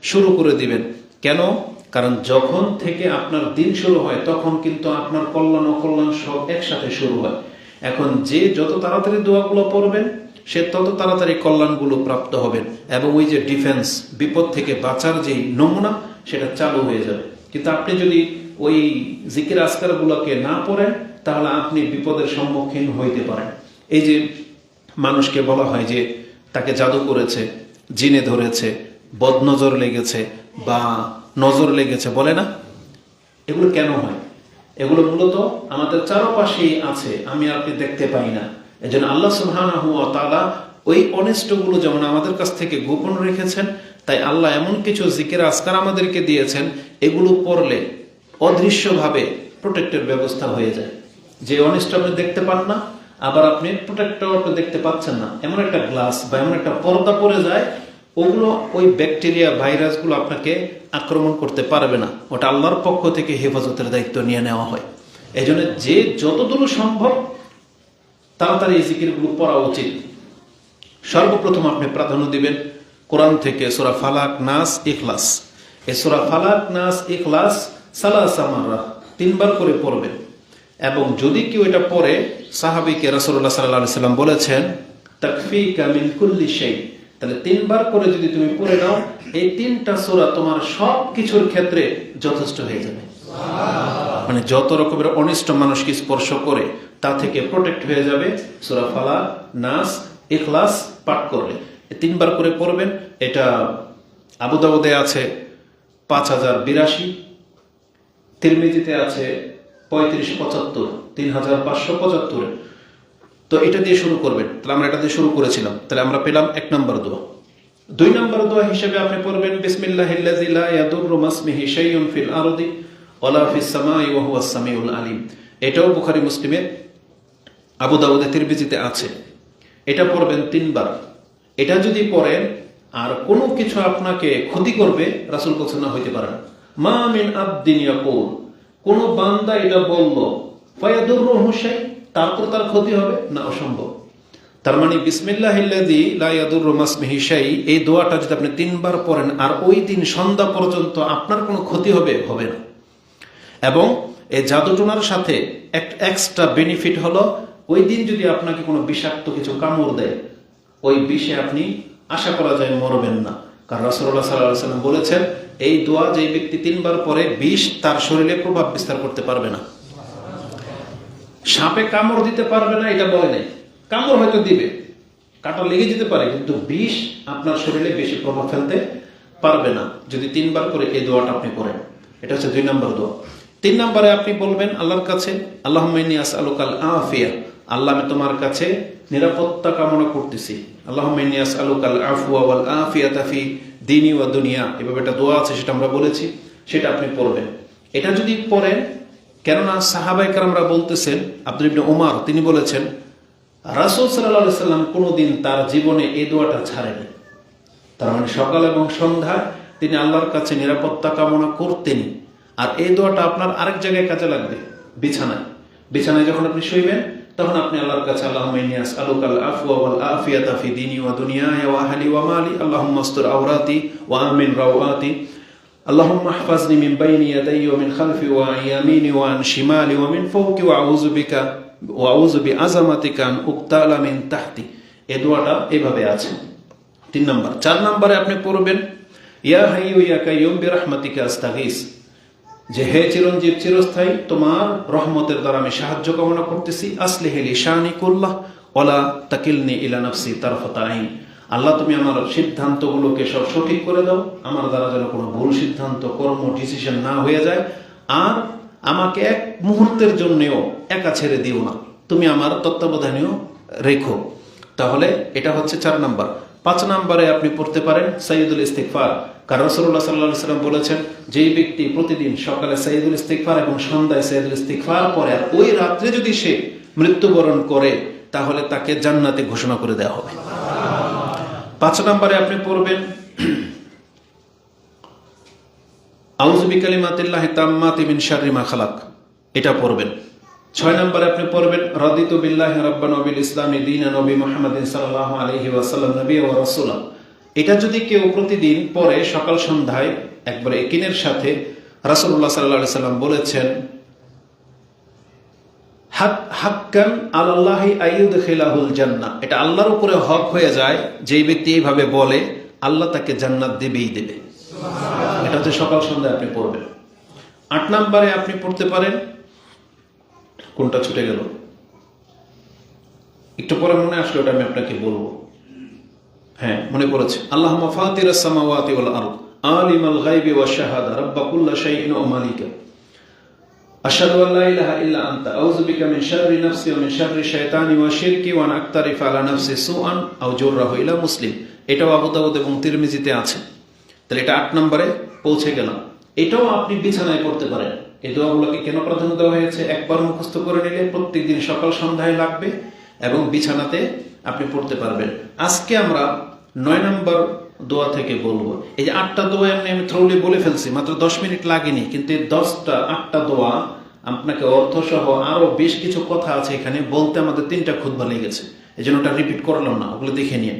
শুরু করে দিবেন। কেন? কারণ যখন থেকে আপনার দিন শুরু হয় তখন কিন্তু আপনার কল্যাণ অকল্যাণ সব একসাথে শুরু হয়। এখন যে যত তাড়াতাড়ি দোয়াগুলো পড়বেন সে তত তাড়াতাড়ি কল্যাণগুলো প্রাপ্ত হবেন, এবং ওই যে ডিফেন্স, বিপদ থেকে বাঁচার যেই নমুনা, সেটা চালু হয়ে যাবে। কিন্তু আপনি যদি ওই জিকির আজকারগুলোকে না পড়েন তাহলে আপনি বিপদের সম্মুখীন হইতে পারেন। এই যে মানুষকে বলা হয় যে তাকে জাদু করেছে, জিনে ধরেছে, বদনজর লেগেছে বা নজর লেগেছে, বলে না? এগুলো কেন হয়? এগুলো মূলত আমাদের চারপাশেই আছে, আমি আপনি দেখতে পাই না। এজন্য আল্লাহ সুবহানাহু ওয়া তাআলা ওই অনিষ্টগুলো যেমন আমাদের কাছ থেকে গোপন রেখেছেন, তাই আল্লাহ এমন কিছু জিকির আজকার আমাদেরকে দিয়েছেন, এগুলো পড়লে অদৃশ্যভাবে প্রোটেক্টের ব্যবস্থা হয়ে যায়। যে অনিষ্ট আপনি দেখতে পান না, আবার আপনি প্রোটেক্টর দেখতে পাচ্ছেন না, এমন একটা গ্লাস বা এমন একটা পর্দা পড়ে যায়, ওগুলো ওই ব্যাকটেরিয়া ভাইরাসগুলো আপনাকে আক্রমণ করতে পারবে না। ওটা আল্লাহর পক্ষ থেকে হেফাজতের দায়িত্ব নিয়ে নেওয়া হয়। এই জন্য যে যতদূর সম্ভব তাড়াতাড়ি এই জিকিরগুলো পড়া উচিত। সর্বপ্রথম আপনি প্রাধান্য দিবেন কোরআন থেকে সূরা ফালাক, নাস, ইখলাস। এই সূরা ফালাক, নাস, ইখলাস সালাসা মাররা 3 বার করে পড়বেন। এবং যদি কেউ এটা পড়ে, সাহাবীকে রাসূলুল্লাহ সাল্লাল্লাহু আলাইহি সাল্লাম বলেছেন তাকফিকা মিন কুল্লি শাই, তাহলে 3 বার করে যদি তুমি পড়ে নাও, এই 3টা সূরা তোমার সব কিছুর ক্ষেত্রে যথেষ্ট হয়ে যাবে। মানে যত রকমের অনিষ্ট মানুষকে স্পর্শ করে তা থেকে প্রোটেক্ট হয়ে যাবে সূরা ফালাক, নাস, ইখলাস পাঠ করলে। 3 বার করে পড়বেন। এটা আবু দাউদে আছে 5082, তিরমিজিতে আছে 3575, 3575। তো এটা দিয়ে শুরু করবেন। তাহলে আমরা এটা দিয়ে শুরু করেছিলাম, তাহলে আমরা পেলাম 1 নম্বর দোয়া। 2 নম্বর দোয়া হিসেবে আপনি পড়বেন বিসমিল্লাহিল্লাযী লা ইয়াদুররু মাসমিহি শাইউন ফিল আরদি ওয়ালা ফিস সামাই ওয়া হুয়াস সামিউল আলিম। এটাও বুখারী, মুসলিমে, আবু দাউদে, তিরমিজিতে আছে। এটা পড়বেন 3 বার। এটা যদি পড়েন আর কোনো কিছু আপনাকে ক্ষতি করবে, রাসূল বলেছেন, না হইতে পারে না। মা মিন আবদিন ইয়াকুল, কোন বান্দা এটা বলল ফায়াদুররুহু শাই, তারপর তার ক্ষতি হবে না, অসম্ভব। তার মানে বিসমিল্লাহিল্লাযী লা ইয়াদুররু মাসমিহি শাই, এই দোয়াটা যদি আপনি 3 বার পড়েন আর ওই দিন সন্ধ্যা পর্যন্ত আপনার কোনো ক্ষতি হবে না। এবং এই জাদুটোনার সাথে একটা এক্সট্রা বেনিফিট হলো, ওই দিন যদি আপনাকে কোনো বিষাক্ত কিছু কামড় দেয়, ওই বিষে আপনি আশা করা যায় মরবেন না। কারণ রাসূলুল্লাহ সাল্লাল্লাহু আলাইহি ওয়াসাল্লাম বলেছেন, এই দোয়া যে ব্যক্তি 3 বার পরে বিষ তার শরীরে প্রভাব বিস্তার করতে পারবে না। সাপে কামড় দিতে পারবে না এটা বলে নাই, কামড় হয়তো দিবে, কাটা লেগে যেতে পারে, কিন্তু বিষ আপনার শরীরে বেশি প্রভাব ফেলতে পারবে না যদি 3 বার করে এই দোয়াটা আপনি করেন। এটা হচ্ছে 2 নম্বর দোয়া। 3 নম্বরে আপনি বলবেন আল্লাহর কাছে, আল্লাহুম্মা ইন্নী আসআলুকাল আফিয়া, আল্লাহ আমি তোমার কাছে নিরাপত্তা কামনা করতেছি। আল্লাহুম্মা ইন্নী আসআলুকাল আফওয়া ওয়াল আফিয়াতা ফি দীনি ওয়া দুনিয়া, এভাবে একটা দোয়া আছে, সেটা আমরা বলেছি, সেটা আপনি পড়বেন। এটা যদি পড়েন, কেননা সাহাবায়ে কেরামরা বলতেছেন, আব্দুল ইবনে ওমর তিনি বলেছেন রাসূল সাল্লাল্লাহু আলাইহি সাল্লাম কোনোদিন তার জীবনে এই দোয়াটা ছাড়েনি। তার মানে সকাল এবং সন্ধ্যায় তিনি আল্লাহর কাছে নিরাপত্তা কামনা করতেনই। আর এই দোয়াটা আপনার আরেক জায়গায় কাজে লাগবে, বিছানায় যখন আপনি শুইবেন তখন আপনি আল্লাহর কাছে আল্লাহুম্মা ইন্নী আসআলুকাল আফওয়া ওয়াল আফিয়াতা ফি দীনি ওয়া দুনিয়ায়া ওয়া আহলি ওয়া মালি, আল্লাহুম্মা আস্তুর আওরাতি ওয়া আমিন রাওয়াতি, আল্লাহুম্মা ইহফাজনি মিন বাইনি ইয়াদাইয়া ওয়া মিন খালফি ওয়া আন ইয়ামিনি ওয়া আন শিমালি ওয়া মিন ফাওকি ওয়া আউযু বিআযামাতিকা আন উকতালা মিন তাহতি। এই দোয়াটা এইভাবে আছে 3 নম্বর। 4 নম্বরে আপনি পড়বেন ইয়া হাইয়্যু ইয়া কাইয়্যুম বিরহমাতিকা আস্তাগীস, যে হে চিরঞ্জীব চিরস্থায়ী, তোমার রহমতের দ্বারা আমি সাহায্য কামনা করতেছি। আসলিহি লি শানি কুল্লাহ ওয়ালা তাকিলনি ইলা নাফসি তারফাতা আইন, আল্লাহ তুমি আমার সিদ্ধান্তগুলোকে সব সঠিক করে দাও, আমার দ্বারা যেন কোনো ভুল সিদ্ধান্ত, কর্ম, ডিসিশন না হয়ে যায়, আর আমাকে এক মুহূর্তের জন্যও একা ছেড়ে দিও না, তুমি আমার তত্ত্বাবধানেও রেখো। তাহলে এটা হচ্ছে 4 নম্বর। 5 নম্বরে আপনি পড়তে পারেন সাইয়্যিদুল ইস্তিগফার। কারণ রাসূলুল্লাহ সাল্লাল্লাহু আলাইহি ওয়াসাল্লাম বলেছেন, যেই ব্যক্তি প্রতিদিন সকালে সাইয়্যিদুল ইস্তিগফার এবং সন্ধ্যায় সাইয়্যিদুল ইস্তিগফার পড়ে আর ওই রাত্রে যদি সে মৃত্যুবরণ করে, তাহলে তাকে জান্নাতে ঘোষণা করে দেওয়া হবে। 5 নম্বরে আপনি পড়বেন আউযু বিকালিমাতিল্লাহি তাম্মাতি মিন শাররি মা খালাক, এটা পড়বেন। 6 নম্বরে আপনি পড়বেন রাদিতু বিল্লাহি রাব্বান ওয়া বিল ইসলামি দীনান ওয়া বি মুহাম্মাদিন সাল্লাল্লাহু আলাইহি ওয়াসাল্লাম নবিয়্যান ওয়া রাসূলা, এটা যদি কেউ প্রতিদিন পরে সকাল সন্ধ্যায় একবার একিনের সাথে, রাসূলুল্লাহ সাল্লাল্লাহু আলাইহি সাল্লাম বলেছেন, হাক্কান আলাল্লাহি আইয়ুদখিলাহুল জান্নাহ, এটা আল্লাহর উপরে হক হয়ে যায়, যেই ব্যক্তি এইভাবে বলে আল্লাহ তাকে জান্নাত দেবেই দেবে। এটা হচ্ছে সকাল সন্ধ্যায় আপনি পড়বেন। 8 নম্বরে আপনি পড়তে পারেন, কোনটা ছুটে গেল, একটু পরে মনে আসলো, ওটা আমি আপনাকে বলবো। হ্যাঁ, মনে পড়েছে। আল্লাহুম্মা ফাতিরাস সামাওয়াতি ওয়াল আরদ আলিমাল গায়বি ওয়াশ শাহাদা রাব্বা কুল্লি শাইইন ওয়া মালিকা আশহাদু আল লা ইলাহা ইল্লা আনতা আউযু বিকা মিন শাররি নাফসি ওয়া মিন শাররি শাইতানি ওয়া শিরকি ওয়া আন আকতারিফা আলা নাফসি সুআন আও জুররাহু ইলা মুসলিম। এটাও আবু দাউদ এবং তিরমিজিতে আছে। তাহলে এটা 8 নম্বরে পৌঁছে গেলাম। এটাও আপনি বিছানায় পড়তে পারেন। এই দোয়াগুলোকে কেন প্রাধান্য দেওয়া হয়েছে? একবার মুখস্থ করে নিলে প্রত্যেকদিন সকাল সন্ধ্যায় লাগবে এবং বিছানাতে আপনি পড়তে পারবেন। আজকে আমরা 9 নম্বর দোয়া থেকে বলবো। এই যে 8টা দোয়া আমি থ্রোলি বলে ফেলছি, মাত্র 10 মিনিট লাগেনি, কিন্তু এই 8টা দোয়া আপনাকে অর্থ সহ আরো বেশ কিছু কথা আছে এখানে বলতে আমাদের 3টা খুতবা লেগেছে, এই জন্য ওটা রিপিট করলাম না, ওগুলো দেখে নিন।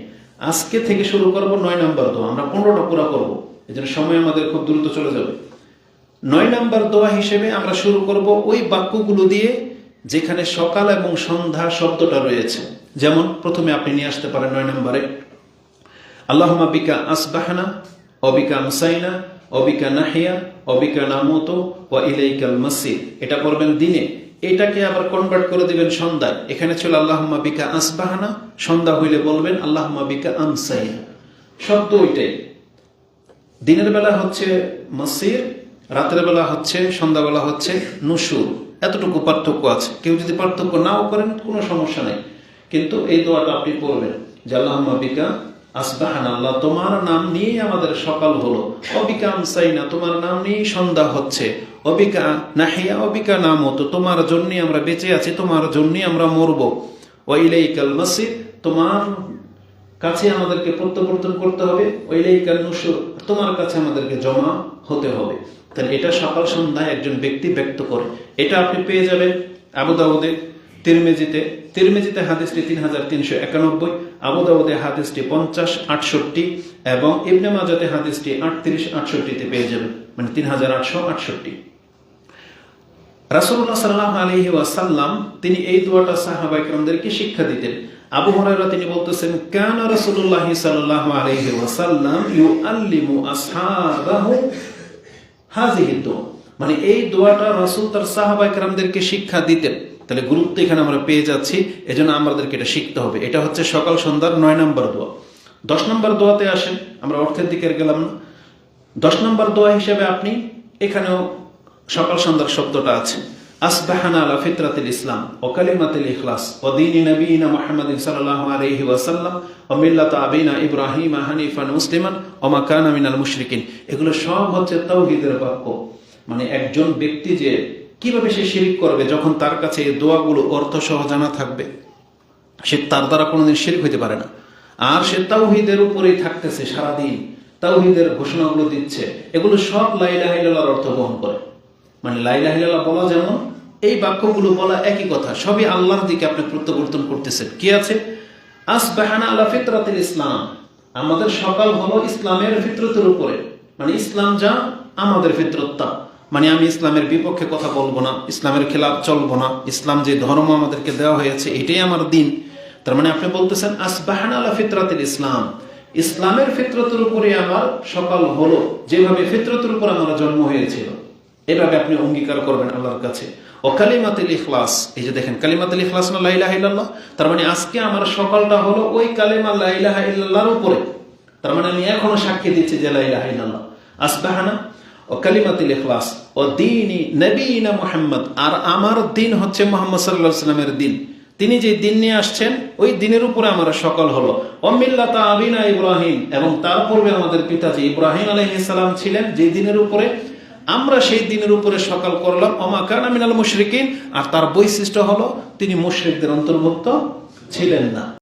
আজকে থেকে শুরু করবো 9 নম্বর দোয়া, আমরা 15টা পুরো করবো, এই জন্য সময় আমাদের খুব দ্রুত চলে যাবে। 9 নম্বর দোয়া হিসেবে আমরা শুরু করব ওই বাক্যগুলো দিয়ে যেখানে সকাল এবং সন্ধ্যা শব্দটা রয়েছে। যেমন প্রথমে আপনি নিয়ে আসতে পারেন 9 নম্বরে, আল্লাহুম্মা বিকা আসবাহনা ওয়া বিকা আমসাইনা ওয়া বিকা নাহিয়া ওয়া বিকা নামুতু ওয়া ইলাইকাল মাসির। এটা পড়বেন দিনে, এটাকে আবার কনভার্ট করে দিবেন সন্ধ্যায়। এখানে ছিল আল্লাহুম্মা বিকা আসবাহনা, সন্ধ্যা হইলে বলবেন আল্লাহুম্মা বিকা আমসাইনা। শব্দ ওইটাই, দিনের বেলা হচ্ছে মাসির, রাতের বেলা হচ্ছে, সন্ধ্যাবেলা হচ্ছে নুশুর। এতটুকু পার্থক্য আছে। কেউ যদি পার্থক্য নাও করেন কোনো সমস্যা নেই, কিন্তু এই দোয়াটা আপনি পড়বেন যে আল্লাহুম্মা বিকা আসবাহানা, আল্লাহ তোমার নাম নিয়ে আমাদের সকাল হলো, অবিকা আমসাইনা, তোমার নাম নিয়ে সন্ধ্যা হচ্ছে, অবিকা নাহিয়া অবিকা নামুতু, তোমার জন্যই আমরা বেঁচে আছি, তোমার জন্যই আমরা মরবো, ওয়া ইলাইকাল মাসির, তোমার কাছে আমাদেরকে প্রত্যাবর্তন করতে হবে, ওয়া ইলাইকান নুশুর, তোমার কাছে আমাদেরকে জমা হতে হবে। তাহলে এটা সকাল সন্ধ্যায় একজন ব্যক্তি ব্যক্ত করে। এটা আপনি পেয়ে যাবেন আবু দাউদে, তিরমিজিতে হাদিসটি 3391, আবু দাউদে হাদিসটি 50-68 এবং ইবনে মাজাতে হাদিসটি 38-68 পেয়ে যাবেন, মানে 3868। রাসূলুল্লাহ সাল্লাল্লাহু আলাইহি ওয়াসাল্লাম তিনি এই দোয়াটা সাহাবায়ে কেরামদেরকে শিক্ষা দিতেন। আবু হুরায়রা তিনি বলতেছেন, কানা রাসূলুল্লাহ সাল্লাল্লাহু আলাইহি ওয়াসাল্লাম ইউআল্লিমু আসহাবাহু হাযিহি দোয়া, মানে এই দোয়াটা রাসূল তার সাহাবায়ে কেরামদেরকে শিক্ষা দিতেন। তাহলে গুরুত্ব এখানে আমরা পেয়ে যাচ্ছি, এজন্য আমাদেরকে এটা শিখতে হবে। এটা হচ্ছে সকাল সন্ধ্যার 9 নম্বর দোয়া। 10 নম্বর দোয়াতে আসেন, আমরা অর্থের দিকে গেলাম না। 10 নম্বর দোয়া হিসেবে আপনি এখানেও সকাল সন্ধ্যার শব্দটা আছে, আসবাহানা আলা ফিতরাতিল ইসলাম ওয়া কালিমাতিল ইখলাস ওয়া দীনি নবিয়িনা মুহাম্মাদিন সাল্লাল্লাহু আলাইহি ওয়াসাল্লাম ওয়া মিল্লাত আবিনা ইব্রাহিম হানিফান মুসলিমান ওয়া মা কানা মিনাল মুশরিকিন। এগুলো সব হচ্ছে তাওহীদের বাক্য। মানে একজন ব্যক্তি যে কিভাবে সে শিরক করবে যখন তার কাছে এই দোয়াগুলো অর্থ সহ জানা থাকবে, সে তার দ্বারা কোনোদিন শিরক হইতে পারে না। আর সে তাওহীদের উপরেই থাকতেছে সারাদিন, তাওহীদের ঘোষণাগুলো দিচ্ছে, এগুলো সব লা ইলাহা ইল্লাল্লাহর অর্থ বহন করে। মানে লা ইলাহা ইল্লাল্লাহ বলা যেমন, এই বাক্যগুলো বলা একই কথা, সবই আল্লাহর দিকে আপনি প্রত্যাবর্তন করতেছেন। কি আছে? আসবাহানা আলা ফিতরাতিল ইসলাম, আমাদের সকাল হলো ইসলামের ফিতরতের উপরে, মানে ইসলাম যা আমাদের ফিতরত তা। মানে আমি ইসলামের বিপক্ষে কথা বলবো না, ইসলামের খেলাফ চলবো না, ইসলাম যে ধর্ম আমাদেরকে দেওয়া হয়েছে এটাই আমার দিন। তার মানে আপনি বলতেছেন আসবাহানা আলা ফিতরাতিল ইসলাম, ইসলামের ফিতরতের উপরে আমার সকাল হলো, যেভাবে ফিতরতের উপর আমার জন্ম হয়েছিল, এভাবে আপনি অঙ্গীকার করবেন আল্লাহর কাছে। ও কালিমাতুল ইখলাস, এই যে দেখেন কালিমাতুল ইখলাস না লা ইলাহা ইল্লাল্লাহ, তার মানে আজকে আমার সকালটা হলো ওই কালিমা লা ইলাহা ইল্লাল্লাহর উপরে। তার মানে আমি এখনো সাক্ষী দিচ্ছি যে লা ইলাহা ইল্লাল্লাহ। আসবাহানা ও কালিমাতুল ইখলাস ও দীনি নবিয়িনা মুহাম্মদ, আর আমার দিন হচ্ছে মুহাম্মদ সাল্লাল্লাহু আলাইহি ওয়াসাল্লামের দিন, তিনি যে দিন নিয়ে আসছেন ওই দিনের উপরে আমার সকাল হলো। ও মিল্লাত আবিনা ইব্রাহিম, এবং তার পূর্বে আমাদের পিতাজি ইব্রাহিম আলাইহিস সালাম ছিলেন যে দিনের উপরে, আমরা সেই দিনের উপরে সকাল করলাম। ওয়া মা কানা মিনাল মুশরিকিন, আর তার বৈশিষ্ট্য হলো তিনি মুশরিকদের অন্তর্ভুক্ত ছিলেন না।